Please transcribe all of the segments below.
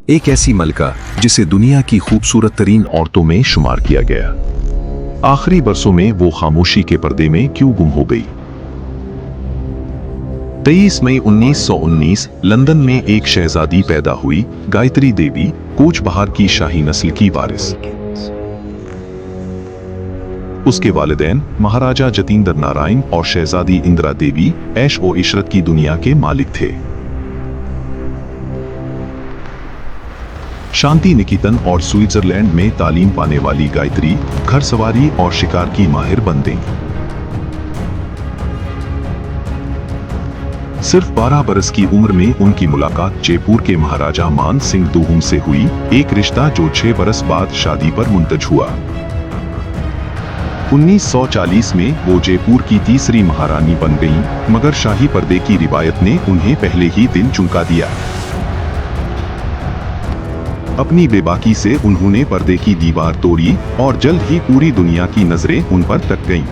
एक ऐसी मलका जिसे दुनिया की खूबसूरत तरीन औरतों में शुमार किया गया। आखिरी बरसों में वो खामोशी के पर्दे में क्यों गुम हो गई? 23 मई 1919 लंदन में एक शहजादी पैदा हुई, गायत्री देवी, कोच बहार की शाही नस्ल की वारिस। उसके वालिदैन महाराजा जतींद्र नारायण और शहजादी इंदिरा देवी ऐश ओ इशरत की दुनिया के मालिक थे। शांति निकेतन और स्विट्जरलैंड में तालीम पाने वाली गायत्री घड़सवारी और शिकार की माहिर बन गईं। सिर्फ 12 बरस की उम्र में उनकी मुलाकात जयपुर के महाराजा मान सिंह दोहम से हुई, एक रिश्ता जो 6 बरस बाद शादी पर मुंतज हुआ। 1940 में वो जयपुर की तीसरी महारानी बन गईं, मगर शाही पर्दे की रिवायत ने उन्हें पहले ही दिन चुनका दिया। अपनी बेबाकी से उन्होंने पर्दे की दीवार तोड़ी और जल्द ही पूरी दुनिया की नजरें उन पर टिक गईं।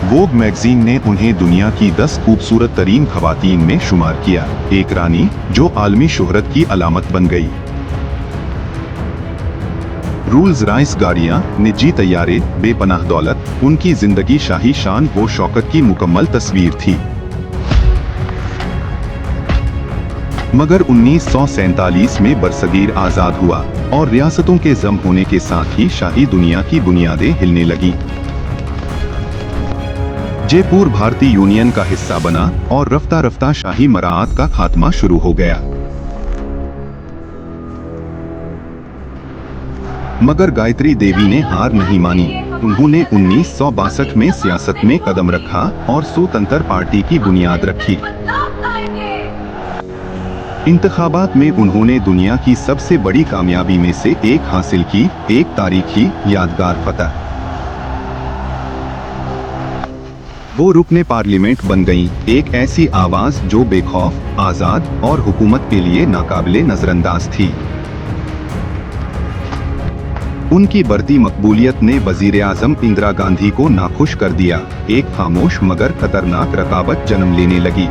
वोग मैगजीन ने उन्हें दुनिया की 10 खूबसूरत तरीन खवातीन में शुमार किया, एक रानी जो आलमी शोहरत की अलामत बन गई। रोल्स रॉयस गाड़ियां, निजी तैयारे, बेपनाह दौलत, उनकी जिंदगी शाही शान व शौकत की मुकम्मल तस्वीर थी। मगर 1947 में बरसगीर आजाद हुआ और रियासतों के जम होने के साथ ही शाही दुनिया की बुनियादें हिलने लगी। जयपुर भारतीय यूनियन का हिस्सा बना और रफ्ता रफ्ता शाही मराआत का खात्मा शुरू हो गया। मगर गायत्री देवी ने हार नहीं मानी। उन्होंने 1962 में सियासत में कदम रखा और स्वतंत्र पार्टी की बुनियाद रखी। इंतखाबात में उन्होंने दुनिया की सबसे बड़ी कामयाबी में से एक हासिल की, एक तारीखी यादगार फतह। वो रुकने पार्लियामेंट बन गईं, एक ऐसी आवाज जो बेखौफ, आजाद और हुकूमत के लिए नाकाबिले नजरअंदाज थी। उनकी बढ़ती मकबूलियत ने वजीर आजम इंदिरा गांधी को नाखुश कर दिया। एक खामोश मगर खतरनाक रकाबत जन्म लेने लगी।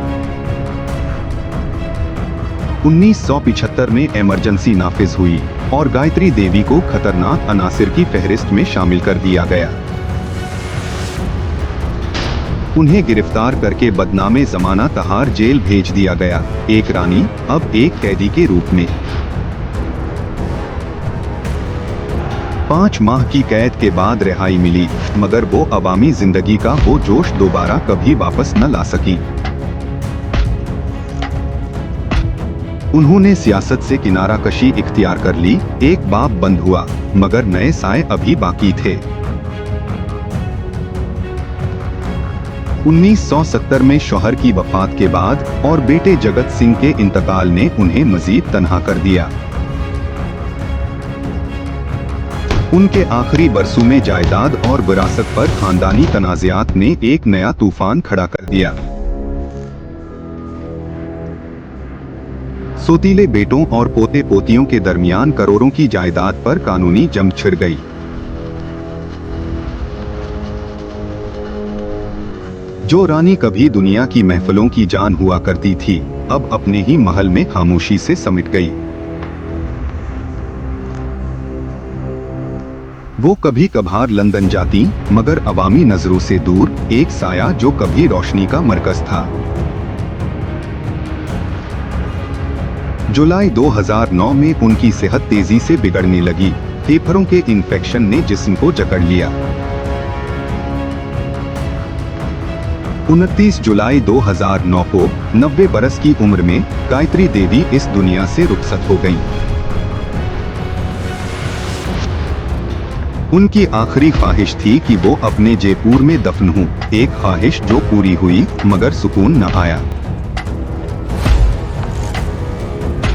1975 में इमरजेंसी नाफिज हुई और गायत्री देवी को खतरनाक अनासिर की फहरिस्त में शामिल कर दिया गया। उन्हें गिरफ्तार करके बदनामे जमाना तहार जेल भेज दिया गया, एक रानी अब एक कैदी के रूप में। 5 माह की कैद के बाद रिहाई मिली, मगर वो अवामी जिंदगी का वो जोश दोबारा कभी वापस न ला सकी। उन्होंने सियासत से किनारा कशी इख्तियार कर ली, एक बाब बंद हुआ, मगर नए साए अभी बाकी थे। 1970 में शौहर की वफात के बाद और बेटे जगत सिंह के इंतकाल ने उन्हें मजीद तन्हा कर दिया। उनके आखिरी बरसों में जायदाद और विरासत पर खानदानी तनाज़ात ने एक नया तूफान खड़ा कर दिया। सोतीले बेटों और पोते पोतियों के दरमियान करोड़ों की जायदाद पर कानूनी जंग छिड़ गई। जो रानी कभी दुनिया की महफिलों की जान हुआ करती थी, अब अपने ही महल में खामोशी से सिमट गई। वो कभी कभार लंदन जाती, मगर अवामी नजरों से दूर, एक साया जो कभी रोशनी का मरकज था। जुलाई 2009 में उनकी सेहत तेजी से बिगड़ने लगी। फेफड़ों के इन्फेक्शन ने जिस्म को जकड़ लिया। 29 जुलाई 2009 को 90 बरस की उम्र में गायत्री देवी इस दुनिया से रुखसत हो गईं। उनकी आखिरी ख्वाहिश थी कि वो अपने जयपुर में दफन हों, एक ख्वाहिश जो पूरी हुई, मगर सुकून न आया।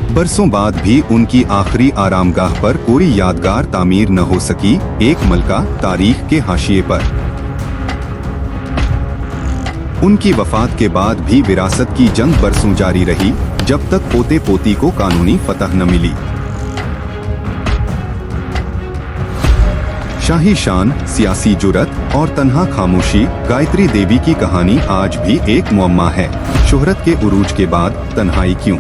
बरसों बाद भी उनकी आखिरी आरामगाह पर कोई यादगार तामीर न हो सकी, एक मलका तारीख के हाशिए पर। उनकी वफात के बाद भी विरासत की जंग बरसों जारी रही, जब तक पोते पोती को कानूनी फतह न मिली। शाही शान, सियासी जुर्रत और तन्हा खामोशी, गायत्री देवी की कहानी आज भी एक मुअम्मा है। शोहरत के उरूज के बाद तन्हाई क्यों?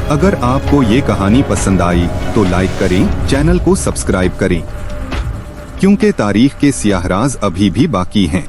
अगर आपको ये कहानी पसंद आई तो लाइक करें, चैनल को सब्सक्राइब करें, क्योंकि तारीख के सियाह राज अभी भी बाकी हैं।